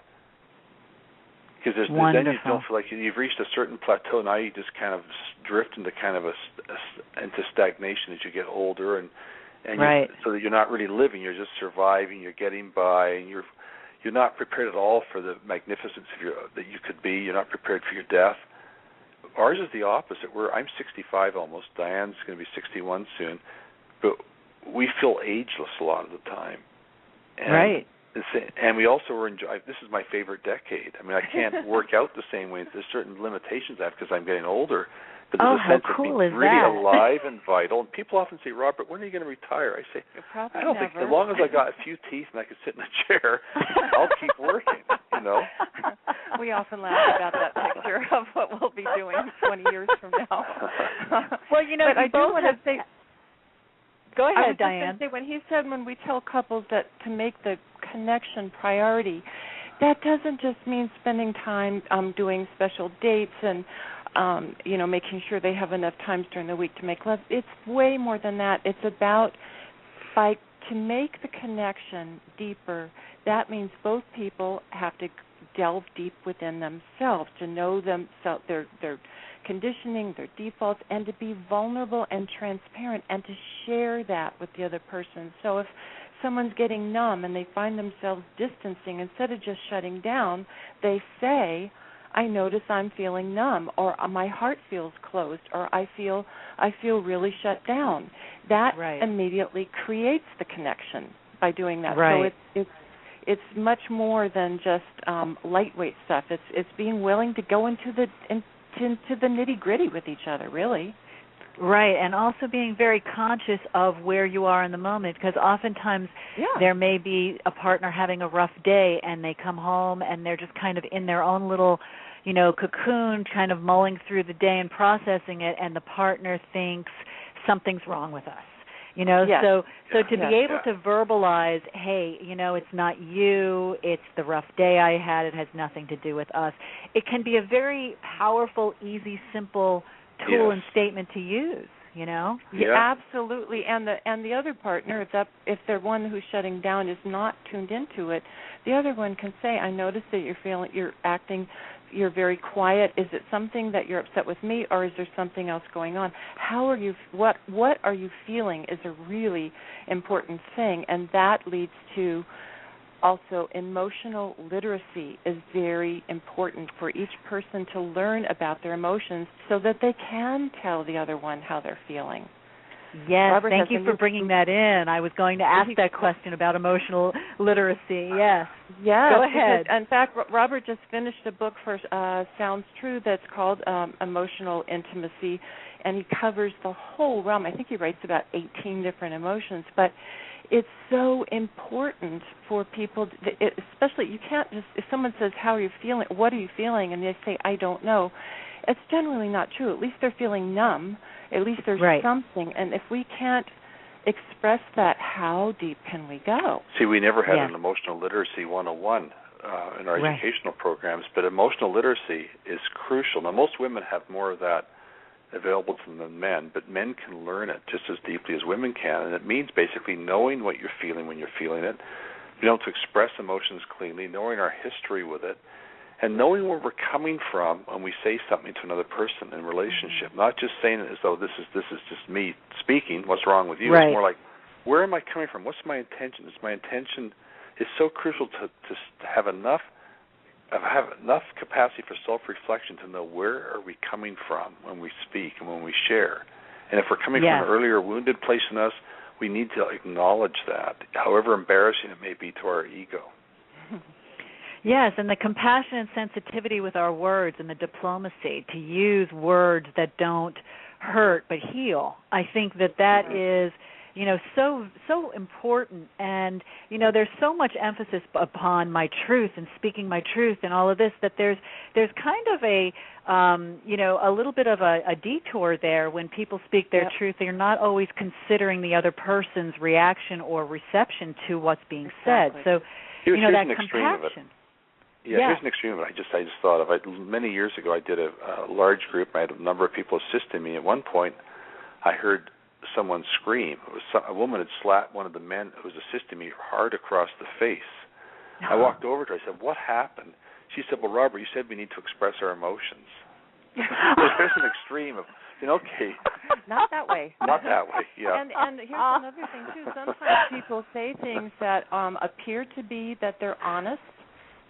Because then you don't feel like you've reached a certain plateau. Now you just kind of drift into into stagnation as you get older, and so that you're not really living. You're just surviving. You're getting by, and you're not prepared at all for the magnificence that you could be. You're not prepared for your death. ours is the opposite. I'm 65 almost. Diane's going to be 61 soon, but we feel ageless a lot of the time. And right. And we also were this is my favorite decade. I mean, I can't work out the same way. There's certain limitations I have because I'm getting older. But there's a sense of being really alive and vital. And people often say, Robert, when are you going to retire? I say, I don't think, as long as I got a few teeth and I can sit in a chair, I'll keep working, you know. We often laugh about that picture of what we'll be doing 20 years from now. Well, you know, but I do want to say, go ahead, I was Diane. Just say, when he said when we tell couples that to make the connection priority, that doesn't just mean spending time doing special dates and making sure they have enough times during the week to make love. It's way more than that. It's about to make the connection deeper. That means both people have to delve deep within themselves to know themselves, their conditioning, their defaults, and to be vulnerable and transparent and to share that with the other person. So if someone's getting numb and they find themselves distancing, instead of just shutting down, they say, I notice I'm feeling numb, or my heart feels closed, or I feel really shut down. That immediately creates the connection by doing that. Right. So it's much more than just lightweight stuff. It's being willing to go into the nitty-gritty with each other, really. Right, and also being very conscious of where you are in the moment, because oftentimes there may be a partner having a rough day and they come home and they're just kind of in their own little, cocoon, kind of mulling through the day and processing it, and the partner thinks something's wrong with us. So to be able to verbalize, hey, it's not you, it's the rough day I had, it has nothing to do with us. It can be a very powerful, easy, simple tool and statement to use, Yeah, absolutely. And the other partner, if they're one who's shutting down is not tuned into it, the other one can say, I notice that you're very quiet. Is it something that you're upset with me, or is there something else going on? What are you feeling is a really important thing, and that leads to also emotional literacy is very important for each person to learn about their emotions so that they can tell the other one how they're feeling. Yes, Robert, thank you for bringing that in. I was going to ask that question about emotional literacy. Yes. Go ahead. In fact, Robert just finished a book for Sounds True that's called Emotional Intimacy, and he covers the whole realm. I think he writes about 18 different emotions, but it's so important for people, especially you can't just, if someone says, how are you feeling, what are you feeling, and they say, I don't know, it's generally not true. At least they're feeling numb. At least there's something. And if we can't express that, how deep can we go? See, we never had an emotional literacy 101 in our educational programs, but emotional literacy is crucial. Now, most women have more of that available to them than men, but men can learn it just as deeply as women can, and it means basically knowing what you're feeling when you're feeling it, being able to express emotions cleanly, knowing our history with it, and knowing where we're coming from when we say something to another person in relationship, not just saying it as though this is just me speaking, what's wrong with you? It's more like, where am I coming from? What's my intention? It's so crucial to have enough capacity for self-reflection to know where are we coming from when we speak and when we share. And if we're coming from an earlier wounded place in us, we need to acknowledge that, however embarrassing it may be to our ego. Yes, and the compassion and sensitivity with our words and the diplomacy to use words that don't hurt but heal. I think that is, so important. And, there's so much emphasis upon my truth and speaking my truth and all of this that there's kind of a little bit of a detour there when people speak their truth. They're not always considering the other person's reaction or reception to what's being said. So, that compassion. Here's an extreme of it I just thought of. Many years ago, I did a large group. I had a number of people assisting me. At one point, I heard someone scream. It was a woman had slapped one of the men who was assisting me hard across the face. I walked over to her. I said, what happened? She said, well, Robert, you said we need to express our emotions. There's an extreme of, okay. Not that way. Not that way, And here's another thing, too. Sometimes people say things that appear to be that they're honest.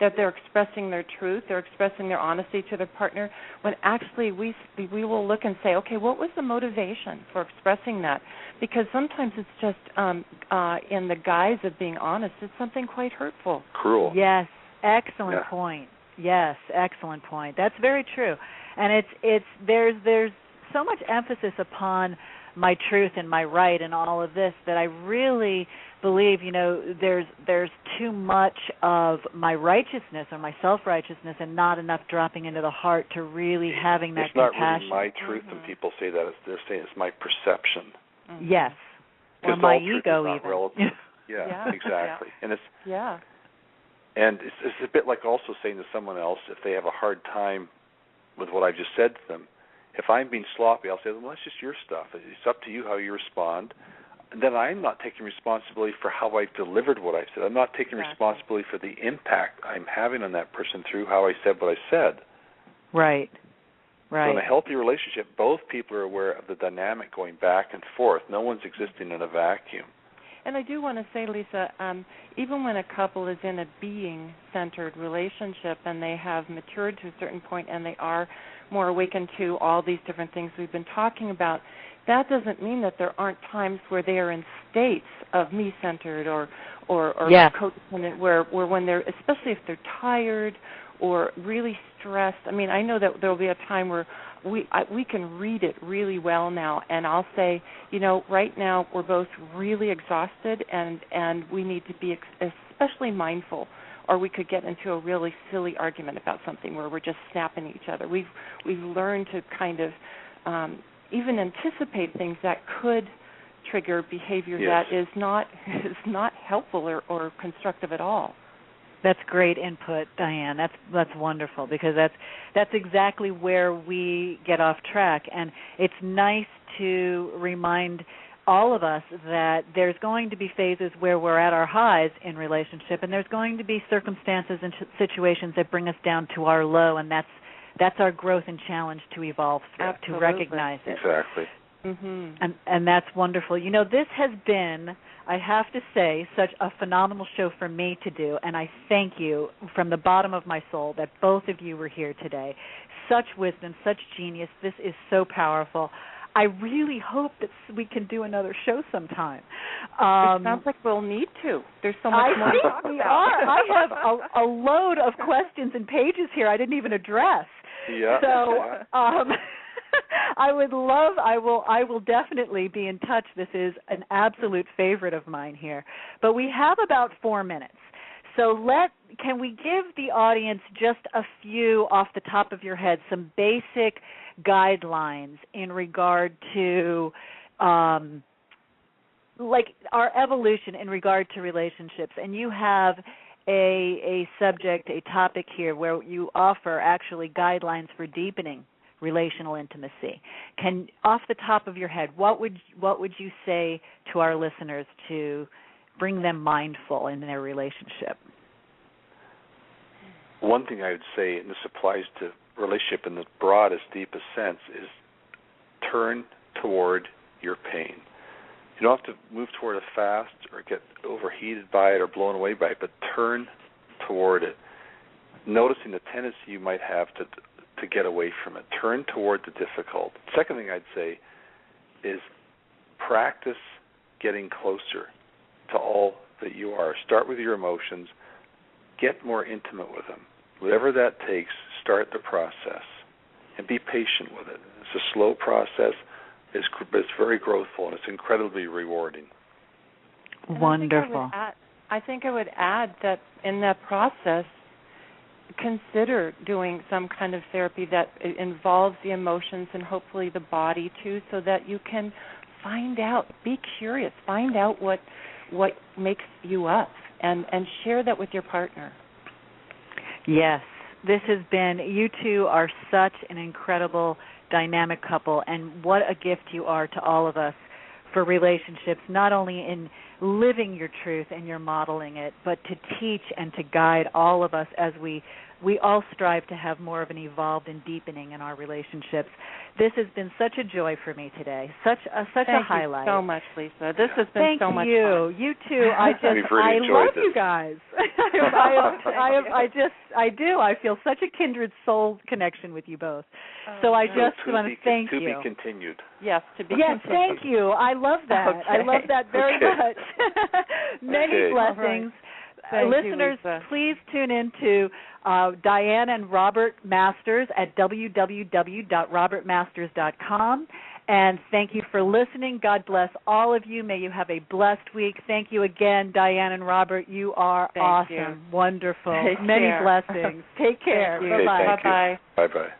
that they're expressing their truth, they're expressing their honesty to their partner, when actually we will look and say, okay, what was the motivation for expressing that? Because sometimes it's just in the guise of being honest, it's something quite hurtful. Cruel. Yes, excellent point. Yes, excellent point. That's very true. And there's so much emphasis upon my truth and my right and all of this that I really believe, there's too much of my righteousness or my self-righteousness and not enough dropping into the heart to really having that compassion. It's not really my truth when people say that. They're saying it's my perception. Mm-hmm. Yes. Or my ego even. Relative. Yeah, exactly. And it's a bit like also saying to someone else, if they have a hard time with what I just said to them, if I'm being sloppy, I'll say, well, that's just your stuff. It's up to you how you respond. And then I'm not taking responsibility for how I've delivered what I said. I'm not taking responsibility for the impact I'm having on that person through how I said what I said. Right. So in a healthy relationship, both people are aware of the dynamic going back and forth. No one's existing in a vacuum. And I do want to say, Lisa, even when a couple is in a being-centered relationship and they have matured to a certain point and they are more awakened to all these different things we've been talking about, that doesn't mean that there aren't times where they are in states of me-centered or codependent, where when they're, especially if they're tired or really stressed. I mean, I know that there will be a time where we can read it really well now, and I'll say, right now we're both really exhausted, and we need to be especially mindful, or we could get into a really silly argument about something where we're just snapping at each other. We've learned to kind of even anticipate things that could trigger behavior that is not helpful or constructive at all. That's great input, Diane. That's wonderful, because that's exactly where we get off track. And it's nice to remind all of us that there's going to be phases where we're at our highs in relationship, and there's going to be circumstances and situations that bring us down to our low, and that's our growth and challenge to evolve through, to recognize it. Exactly. Mm-hmm. And that's wonderful. This has been, I have to say, such a phenomenal show for me to do, and I thank you from the bottom of my soul that both of you were here today. Such wisdom, such genius. This is so powerful. I really hope that we can do another show sometime. It sounds like we'll need to. There's so much more to talk about. I have a load of questions and pages here I didn't even address. Yeah. So I will definitely be in touch. This is an absolute favorite of mine here. But we have about 4 minutes. So can we give the audience just a few off the top of your head, some basic guidelines in regard to like our evolution in regard to relationships? And you have a subject, a topic here where you offer actually guidelines for deepening relational intimacy. Off the top of your head, what would you say to our listeners to bring them mindful in their relationship? One thing I would say, and this applies to relationship in the broadest, deepest sense, is turn toward your pain. You don't have to move toward it fast or get overheated by it or blown away by it, but turn toward it, noticing the tendency you might have to get away from it. Turn toward the difficult. Second thing I'd say is practice getting closer to all that you are. Start with your emotions. Get more intimate with them. Whatever that takes, start the process and be patient with it. It's a slow process. It's very growthful, and it's incredibly rewarding. Wonderful. I think I would add that in that process, consider doing some kind of therapy that involves the emotions and hopefully the body too, so that you can find out, be curious, find out what makes you up, and share that with your partner. Yes, this has been, you two are such an incredible dynamic couple, and what a gift you are to all of us for relationships, not only in living your truth and you're modeling it, but to teach and to guide all of us as we we all strive to have more of an evolved and deepening in our relationships. This has been such a joy for me today, such a highlight. Thank you so much, Lisa. This has been so much fun. Thank you. You too. I love you guys. I do. I feel such a kindred soul connection with you both. So I just want to thank you. To be continued. Yes, to be continued. Yes, thank you. I love that. Okay. I love that very much. Many blessings. Listeners, please tune in to Dianne and Robert Masters at www.robertmasters.com. And thank you for listening. God bless all of you. May you have a blessed week. Thank you again, Dianne and Robert. You are awesome. Wonderful. Many blessings. Take care. Bye-bye. Bye-bye. Bye-bye.